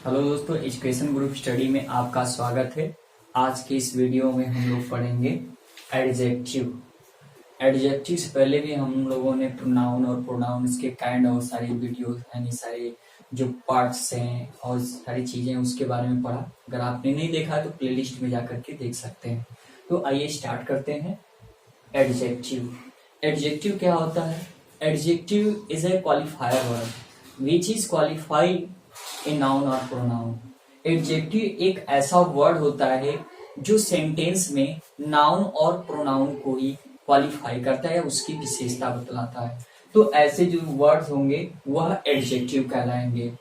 Hello दोस्तों, education group study में आपका स्वागत है। आज के इस वीडियो में हम लोग पढ़ेंगे एडजेक्टिव। एडजेक्टिव से पहले भी हम लोगों ने प्रोनाउन और प्रोनाउंस के काइंड और सारी वीडियो यानी सारे जो पार्ट्स हैं और सारी चीजें उसके बारे में पढ़ा। अगर आपने नहीं देखा तो प्लेलिस्ट में जाकर के देख सकते हैं। तो आइए स्टार्ट करते हैं। एडजेक्टिव एडजेक्टिव क्या होता है? Adjective is a qualifier word which is qualified a noun और प्रोनाउन। एडजेक्टिव एक ऐसा वर्ड होता है जो सेंटेंस में नाउन और प्रोनाउन को ही क्वालिफाई करता है, उसकी विशेषता बतलाता है। तो ऐसे जो वर्ड्स होंगे वह एडजेक्टिव कहलाएंगे।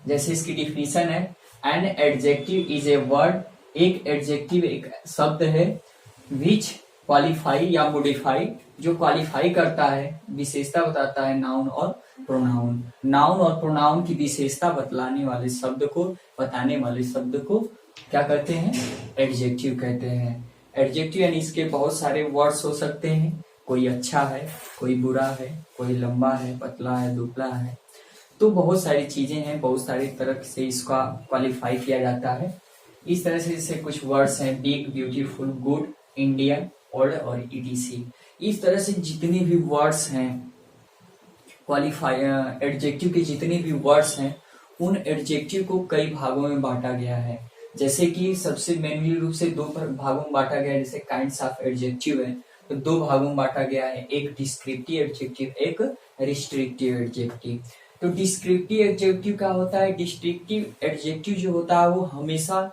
जैसे इसकी डिफिनीशन है, an adjective is a word. एक एडजेक्टिव एक शब्द है विच क्वालिफाई या मोडिफाई, जो क्वालिफाई करता है, विशेषता बताता है नाउन और प्रोनाउन। नाउन और प्रोनाउन की विशेषता बतलाने वाले शब्द को, बताने वाले शब्द को क्या कहते हैं? एडजेक्टिव कहते हैं। एडजेक्टिव यानी इसके बहुत सारे वर्ड्स हो सकते हैं। कोई अच्छा है, कोई बुरा है, कोई लंबा है, पतला है, दुबला है। तो बहुत सारी चीजें हैं, बहुत सारी तरह से इसका क्वालिफाई किया जाता है। इस तरह से जैसे कुछ वर्ड्स हैं, big, beautiful, good, Indian, old और ईटीसी। इस तरह से जितने भी वर्ड्स हैं क्वालिफाई एडजेक्टिव के जितने भी वर्ड्स हैं उन एडजेक्टिव को कई भागों में बांटा गया है। जैसे कि सबसे मेनली रूप से दो भागों में बांटा गया है। जैसे काइंड्स ऑफ एडजेक्टिव है तो दो भागों में बांटा गया है, एक डिस्क्रिप्टिव एडजेक्टिव, एक रिस्ट्रिक्टिव एडजेक्टिव। तो डिस्क्रिप्टिव एडजेक्टिव क्या होता है? डिस्क्रिप्टिव एडजेक्टिव जो होता है वो हमेशा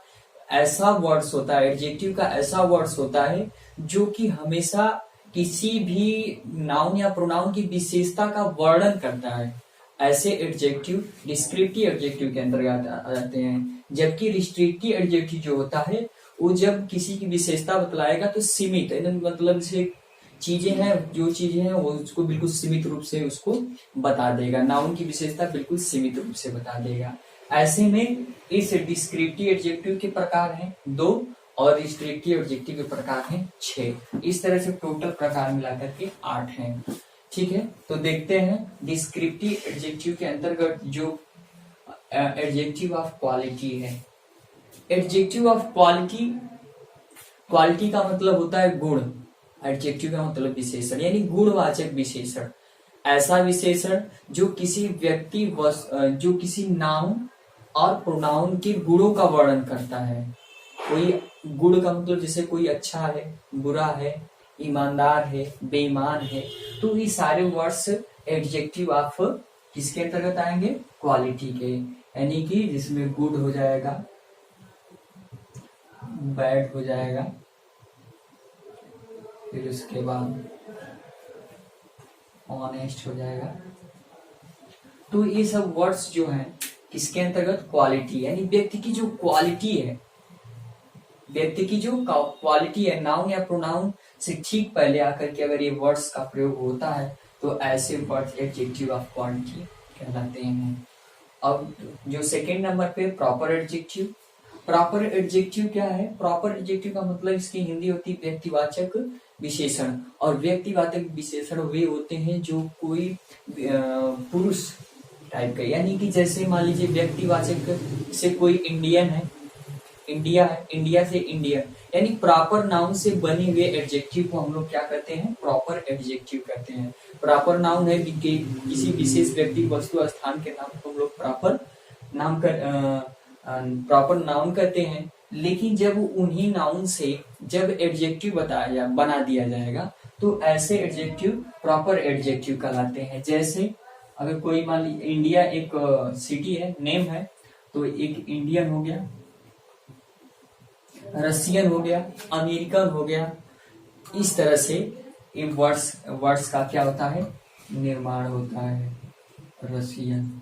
ऐसा वर्ड्स होता है, एडजेक्टिव का ऐसा वर्ड्स होता है जो कि हमेशा किसी भी नाउन या प्रोनाउन की विशेषता का वर्णन करता है। ऐसे एडजेक्टिव डिस्क्रिप्टिव एडजेक्टिव के अंतर्गत आ जाते हैं। जबकि रिस्ट्रिक्टिव एडजेक्टिव जो होता है वो जब किसी की विशेषता बतलाएगा तो सीमित, मतलब से चीजें हैं, जो चीजें हैं वो उसको बिल्कुल सीमित रूप से उसको बता देगा। नाउन की विशेषता बिल्कुल सीमित रूप से बता देगा। ऐसे में इस डिस्क्रिप्टिव एडजेक्टिव के प्रकार हैं 2 और रिस्ट्रिक्टिव एडजेक्टिव के प्रकार हैं 6। इस तरह से टोटल प्रकार मिलाकर के 8 हैं। ठीक है, तो देखते हैं डिस्क्रिप्टिव एडजेक्टिव के अंतर्गत जो एडजेक्टिव ऑफ क्वालिटी है। एडजेक्टिव ऑफ क्वालिटी, क्वालिटी का मतलब होता है गुण, एडजेक्टिव का मतलब विशेषण यानी गुणवाचक विशेषण। ऐसा विशेषण जो किसी व्यक्ति जो किसी नाउन और प्रोनाउन के गुणों का वर्णन करता है। कोई गुण का मतलब जैसे कोई अच्छा है, बुरा है, ईमानदार है, बेईमान है। तो ये सारे वर्ड्स एडजेक्टिव ऑफ किसके अंतर्गत आएंगे? क्वालिटी के। यानी कि जिसमें गुड हो जाएगा, बैड हो जाएगा, फिर उसके बाद ऑनेस्ट हो जाएगा। तो ये सब वर्ड्स जो हैं किसके अंतर्गत? क्वालिटी, यानी व्यक्ति की जो क्वालिटी है, व्यक्ति की जो क्वालिटी है नाउन या प्रोनाउन से ठीक पहले आकर के अगर ये वर्ड्स का प्रयोग होता है तो ऐसे वर्ड्स एडजेक्टिव ऑफ क्वालिटी कहलाते हैं। अब जो सेकेंड नंबर पे प्रॉपर एडजेक्टिव। प्रॉपर एडजेक्टिव क्या है? प्रॉपर एडजेक्टिव का मतलब इसकी हिंदी होती है व्यक्तिवाचक विशेषण। और व्यक्तिवाचक विशेषण वे होते हैं जो कोई पुरुष टाइप का, यानी कि जैसे मान लीजिए व्यक्तिवाचक से कोई इंडियन है, इंडिया है, इंडिया से इंडियन, यानी प्रॉपर नाउन से बने हुए एडजेक्टिव को हम लोग क्या कहते हैं? प्रॉपर एडजेक्टिव कहते हैं। प्रॉपर नाउन है किसी विशेष व्यक्ति, वस्तु, स्थान के नाम को हम लोग प्रॉपर नाउन कहते हैं। लेकिन जब उन्हीं नाउन से जब एडजेक्टिव बना दिया जाएगा तो ऐसे एडजेक्टिव प्रॉपर एडजेक्टिव कहलाते हैं। जैसे अगर कोई मान लीजिए इंडिया एक सिटी है, नेम है, तो एक इंडियन हो गया, रशियन हो गया, अमेरिकन हो गया। इस तरह से इन वर्ड्स का क्या होता है? निर्माण होता है। रशियन।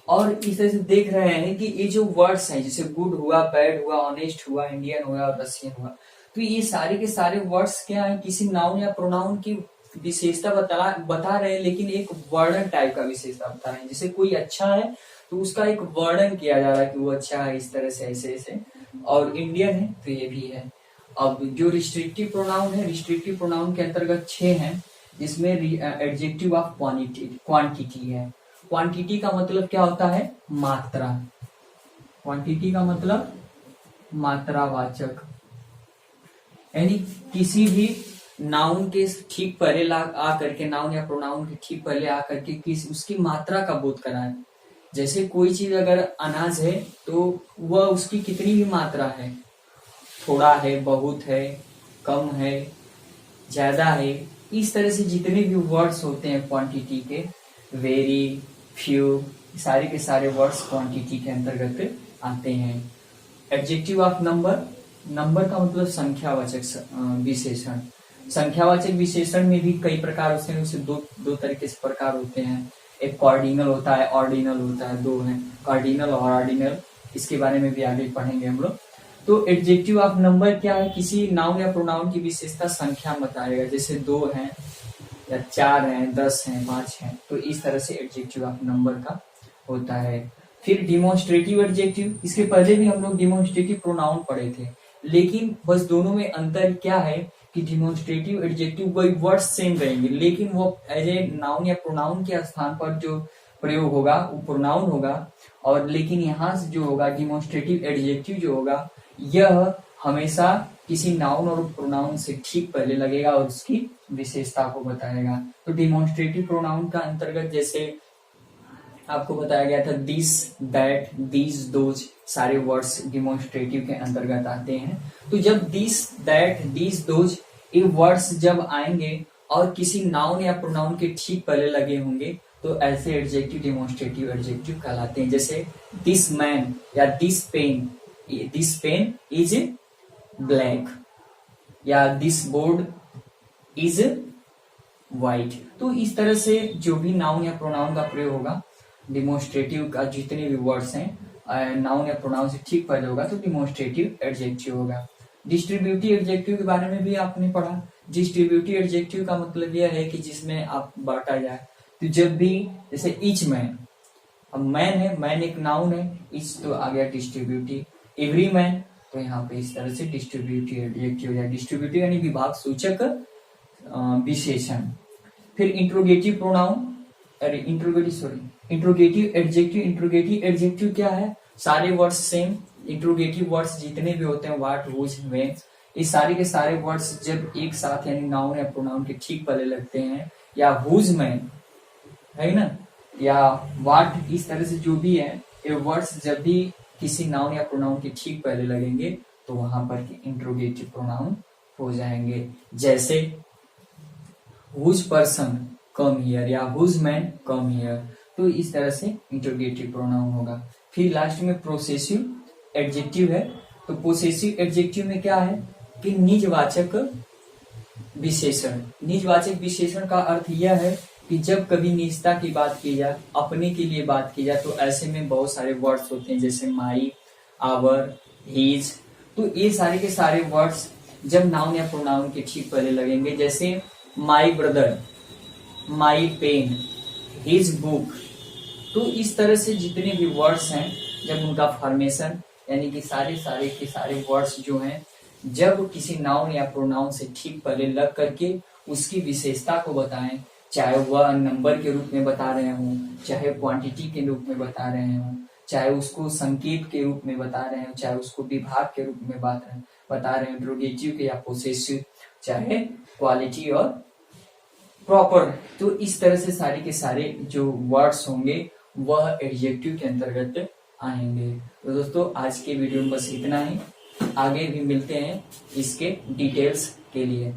और इस तरह से देख रहे हैं कि ये जो वर्ड्स हैं जैसे गुड हुआ, बैड हुआ, ऑनेस्ट हुआ, इंडियन हुआ और रशियन हुआ, तो ये सारे के सारे वर्ड्स क्या है? किसी नाउन या प्रोनाउन की विशेषता बता रहे हैं, लेकिन एक वर्णन टाइप का विशेषता बता रहे हैं। जैसे कोई अच्छा है तो उसका एक वर्णन किया जा रहा है कि वो अच्छा है, इस तरह से, ऐसे ऐसे। और इंडियन है तो ये भी है। अब जो रिस्ट्रिक्टिव प्रोनाउन है, रिस्ट्रिक्टिव प्रोनाउन के अंतर्गत 6 हैं, जिसमें एडजेक्टिव ऑफ क्वांटिटी है। क्वांटिटी का मतलब क्या होता है? मात्रा। क्वांटिटी का मतलब मात्रावाचक, यानी किसी भी नाउन के ठीक पहले आ करके, नाउन या प्रोनाउन के ठीक पहले आ करके किस उसकी मात्रा का बोध कराए। जैसे कोई चीज अगर अनाज है तो वह उसकी कितनी भी मात्रा है, थोड़ा है, बहुत है, कम है, ज्यादा है, इस तरह से जितने भी वर्ड्स होते हैं क्वांटिटी के, वेरी, फ्यू, सारे के सारे वर्ड्स क्वांटिटी के अंतर्गत आते हैं। एडजेक्टिव ऑफ नंबर, नंबर का मतलब संख्यावाचक विशेषण। संख्यावाचक विशेषण में भी कई प्रकार होते हैं, उसे दो तरीके से प्रकार होते हैं। एक कार्डिनल होता है, ऑर्डिनल होता है, दो हैं, कार्डिनल और ऑर्डिनल। इसके बारे में भी आगे पढ़ेंगे हम लोग। तो एडजेक्टिव ऑफ नंबर क्या है? किसी नाउन या प्रोनाउन की विशेषता संख्या बताएगा, जैसे 2 हैं या 4 हैं, 10 हैं, 5 हैं, तो इस तरह से एडजेक्टिव ऑफ नंबर का होता है। फिर डिमोन्स्ट्रेटिव एडजेक्टिव, इसके पहले भी हम लोग डिमोन्स्ट्रेटिव प्रोनाउन पढ़े थे, लेकिन बस दोनों में अंतर क्या है कि डिमोन्स्ट्रेटिव एडजेक्टिव वही वर्ड सेम रहेंगे, लेकिन वो एज ए नाउन या प्रोनाउन के स्थान पर जो प्रयोग होगा वो प्रोनाउन होगा, और लेकिन यहाँ से जो होगा डिमोन्स्ट्रेटिव एडजेक्टिव जो होगा यह हमेशा किसी नाउन और प्रोनाउन से ठीक पहले लगेगा और उसकी विशेषता को बताएगा। तो डिमोन्स्ट्रेटिव प्रोनाउन का अंतर्गत जैसे आपको बताया गया था, दिस, दैट, दीज, दोज, सारे वर्ड्स डिमोन्स्ट्रेटिव के अंतर्गत आते हैं। तो जब दिस, दैट, दीज, दोज ये वर्ड्स जब आएंगे और किसी नाउन या प्रोनाउन के ठीक पहले लगे होंगे तो ऐसे एडजेक्टिव डिमोन्स्ट्रेटिव एडजेक्टिव कहलाते हैं। जैसे दिस मैन या दिस पेन इज ब्लैक, या दिस बोर्ड इज व्हाइट। तो इस तरह से जो भी नाउन या प्रोनाउन का प्रयोग होगा, डिमोन्स्ट्रेटिव का जितने भी वर्ड्स हैं नाउन या प्रोनाउन से ठीक पहले होगा तो डिमोन्स्ट्रेटिव एडजेक्टिव होगा। डिस्ट्रीब्यूटिव एडजेक्टिव के बारे में भी आपने पढ़ा। डिस्ट्रीब्यूटिव एडजेक्टिव का मतलब यह है कि जिसमें आप बांटा जाए। तो जब भी जैसे ईच मैन, अब मैन है, मैन एक नाउन है, ईच तो आ गया डिस्ट्रीब्यूटिव, एवरी मैन, तो यहाँ पे इस तरह से डिस्ट्रीब्यूटिव एडजेक्टिव हो जाए। डिस्ट्रीब्यूटिव यानी विभाग सूचक विशेषण। फिर इंट्रोगेटिव प्रोनाउन, इंट्रोगेटिव एडजेक्टिव क्या है? सारे वर्ड्स सेम, इंट्रोगेटिव वर्ड्स जितने भी होते हैं, व्हाट, हुज, व्हेन, ये सारे के सारे वर्ड्स जब एक साथ यानी नाउन या प्रोनाउन के ठीक पहले लगते हैं, या हुज मैन है ना, या व्हाट, इस तरह से जो भी है ये वर्ड्स जब भी किसी नाउन या प्रोनाउन के ठीक पहले लगेंगे तो वहां पर इंट्रोगेटिव प्रोनाउन हो जाएंगे। जैसे हुज पर्सन कम हियर या हुज मैन कम हियर, तो इस तरह से इंट्रोगेटिव प्रोनाउन होगा। फिर लास्ट में प्रोसेसिव एडजेक्टिव है। तो पोसेसिव एडजेक्टिव में क्या है कि निजवाचक विशेषण। निजवाचक विशेषण का अर्थ यह है कि जब कभी निजता की बात की जाए, अपने के लिए बात की जाए, तो ऐसे में बहुत सारे वर्ड्स होते हैं, जैसे माई, आवर, हीज, तो ये सारे के सारे वर्ड्स जब नाउन या प्रोनाउन के ठीक पहले लगेंगे, जैसे my brother, my pen, his book, तो इस तरह से जितने भी वर्ड्स हैं जब उनका फॉर्मेशन यानी कि सारे के सारे वर्ड्स जो हैं जब किसी नाउन या प्रोनाउन से ठीक पहले लग करके उसकी विशेषता को बताएं, चाहे वह नंबर के रूप में बता रहे हों, चाहे क्वांटिटी के रूप में बता रहे हों, चाहे उसको संकेत के रूप में बता रहे हो, चाहे उसको विभाग के रूप में बता रहे हैं, इंट्रोगेटिव या पोसेसिव, चाहे क्वालिटी और प्रॉपर, तो इस तरह से सारे के सारे जो वर्ड्स होंगे वह एडजेक्टिव के अंतर्गत आएंगे। तो दोस्तों आज के वीडियो में बस इतना ही, आगे भी मिलते हैं इसके डिटेल्स के लिए।